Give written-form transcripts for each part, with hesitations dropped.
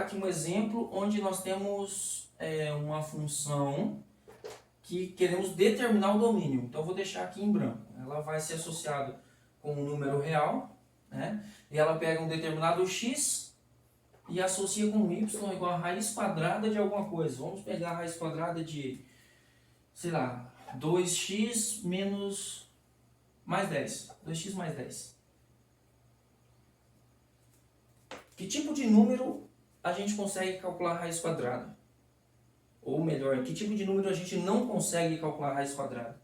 aqui um exemplo onde nós temos uma função que queremos determinar o domínio. Então, eu vou deixar aqui em branco. Ela vai ser associada com um número real, né? E ela pega um determinado x e associa com y igual a raiz quadrada de alguma coisa. Vamos pegar a raiz quadrada de, sei lá, 2x menos mais 10. 2x mais 10. Que tipo de número a gente consegue calcular a raiz quadrada? Ou melhor, que tipo de número a gente não consegue calcular a raiz quadrada?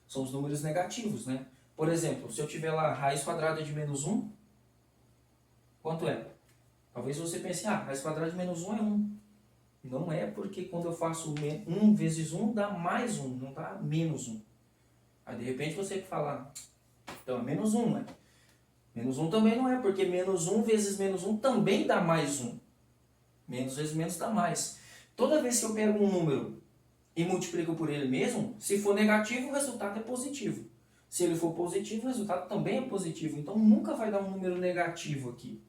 São os números negativos, né? Por exemplo, se eu tiver lá a raiz quadrada de menos 1, quanto é? Talvez você pense, a raiz quadrada de menos 1 é 1. Não é, porque quando eu faço 1 vezes 1 dá mais 1, não dá menos 1. Aí de repente você fala, então é menos 1, né? Menos 1 também não é, porque menos 1 vezes menos 1 também dá mais 1. Menos vezes menos dá mais. Toda vez que eu pego um número e multiplico por ele mesmo, se for negativo, o resultado é positivo. Se ele for positivo, o resultado também é positivo. Então nunca vai dar um número negativo aqui.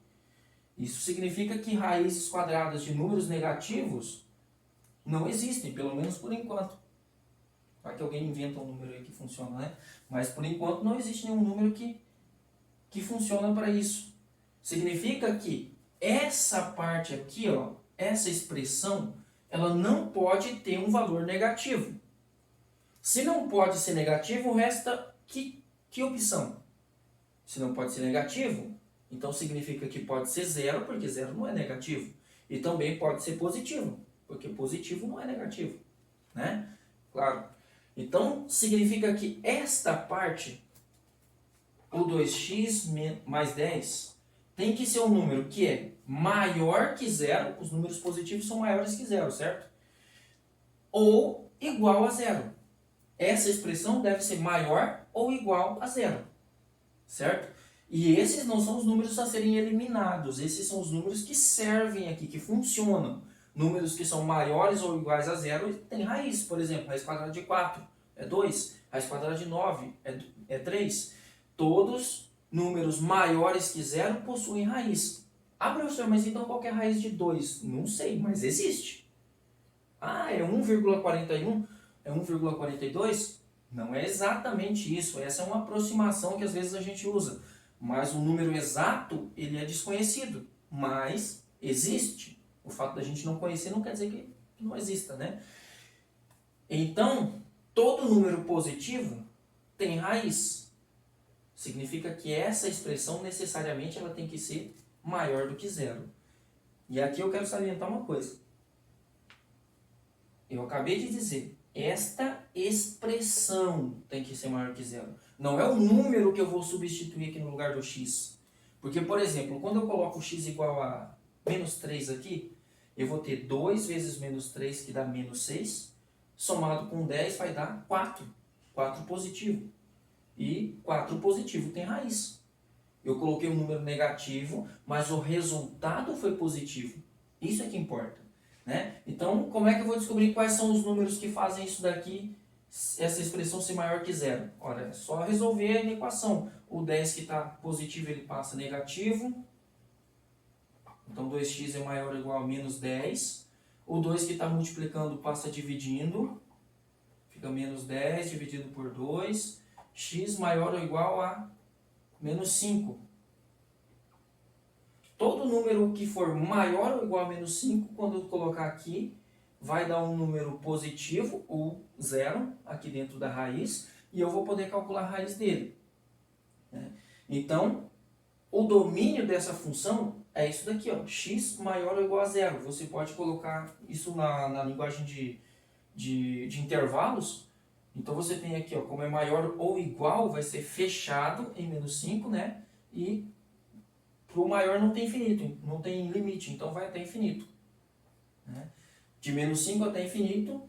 Isso significa que raízes quadradas de números negativos não existem, pelo menos por enquanto. Vai que alguém inventa um número aí que funciona, né? Mas por enquanto não existe nenhum número que funciona para isso. Significa que essa parte aqui, ó, essa expressão, ela não pode ter um valor negativo. Se não pode ser negativo, resta que opção? Se não pode ser negativo, então significa que pode ser zero, porque zero não é negativo. E também pode ser positivo, porque positivo não é negativo, né? Claro. Então significa que esta parte, o 2x mais 10, tem que ser um número que é maior que zero, os números positivos são maiores que zero, certo? Ou igual a zero. Essa expressão deve ser maior ou igual a zero, certo? E esses não são os números a serem eliminados, esses são os números que servem aqui, que funcionam. Números que são maiores ou iguais a zero tem raiz, por exemplo, raiz quadrada de 4 é 2, raiz quadrada de 9 é 3. Todos números maiores que zero possuem raiz. Ah, professor, mas então qual que é a raiz de 2? Não sei, mas existe. Ah, é 1,41? É 1,42? Não é exatamente isso. Essa é uma aproximação que às vezes a gente usa. Mas o número exato, ele é desconhecido. Mas existe. O fato da gente não conhecer não quer dizer que não exista, né? Então, todo número positivo tem raiz. Significa que essa expressão necessariamente ela tem que ser maior do que zero. E aqui eu quero salientar uma coisa. Eu acabei de dizer, esta expressão tem que ser maior que zero. Não é o número que eu vou substituir aqui no lugar do x. Porque, por exemplo, quando eu coloco x igual a menos 3 aqui, eu vou ter 2 vezes menos 3, que dá menos 6, somado com 10 vai dar 4. 4 positivo. E 4 positivo tem raiz. Eu coloquei um número negativo, mas o resultado foi positivo. Isso é que importa, né? Então, como é que eu vou descobrir quais são os números que fazem isso daqui, essa expressão ser maior que zero? Ora, é só resolver a equação. O 10 que está positivo, ele passa negativo. Então, 2x é maior ou igual a menos 10. O 2 que está multiplicando passa dividindo. Fica menos 10 dividido por 2. X maior ou igual a menos 5. Todo número que for maior ou igual a menos 5, quando eu colocar aqui, vai dar um número positivo, ou zero, aqui dentro da raiz, e eu vou poder calcular a raiz dele. Então, o domínio dessa função é isso daqui, ó, x maior ou igual a zero. Você pode colocar isso na linguagem de intervalos. Então, você tem aqui, ó, como é maior ou igual, vai ser fechado em menos 5, né? E para o maior não tem infinito, não tem limite, então vai até infinito. Né? De menos 5 até infinito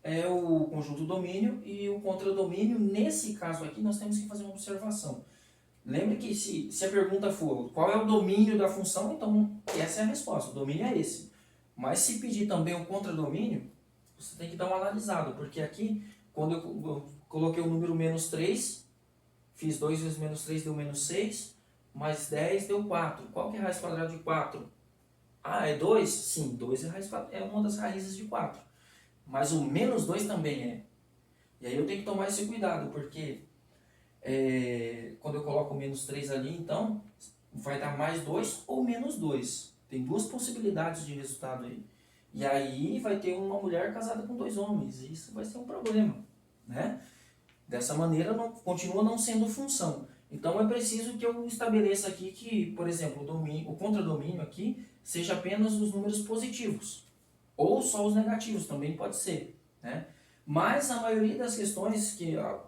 é o conjunto domínio e o contradomínio. Nesse caso aqui, nós temos que fazer uma observação. Lembre que se a pergunta for qual é o domínio da função, então essa é a resposta, o domínio é esse. Mas se pedir também o contradomínio, você tem que dar uma analisada, porque aqui, quando eu coloquei o número menos 3, fiz 2 vezes menos 3 deu menos 6, mais 10 deu 4. Qual que é a raiz quadrada de 4? Ah, é 2? Sim, 2 é uma das raízes de 4. Mas o menos 2 também é. E aí eu tenho que tomar esse cuidado, porque quando eu coloco menos 3 ali, então vai dar mais 2 ou menos 2. Tem duas possibilidades de resultado aí. E aí vai ter uma mulher casada com 2 homens. E isso vai ser um problema, né? Dessa maneira, continua não sendo função. Então é preciso que eu estabeleça aqui que, por exemplo, o contradomínio aqui seja apenas os números positivos. Ou só os negativos, também pode ser, né? Mas a maioria das questões,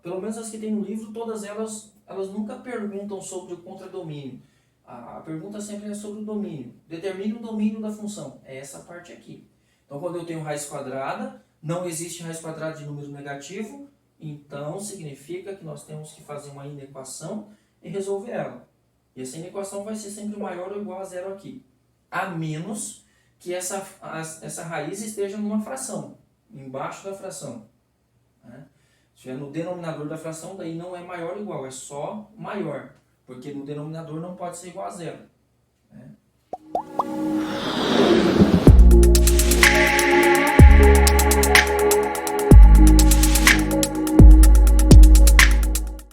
pelo menos as que tem no livro, todas elas nunca perguntam sobre o contradomínio. A pergunta sempre é sobre o domínio. Determine o domínio da função. É essa parte aqui. Então, quando eu tenho raiz quadrada, não existe raiz quadrada de número negativo, então significa que nós temos que fazer uma inequação e resolver ela. E essa inequação vai ser sempre maior ou igual a zero aqui. A menos que essa raiz esteja numa fração, embaixo da fração. Né? Se estiver no denominador da fração, daí não é maior ou igual, é só maior. Porque no denominador não pode ser igual a zero. Né?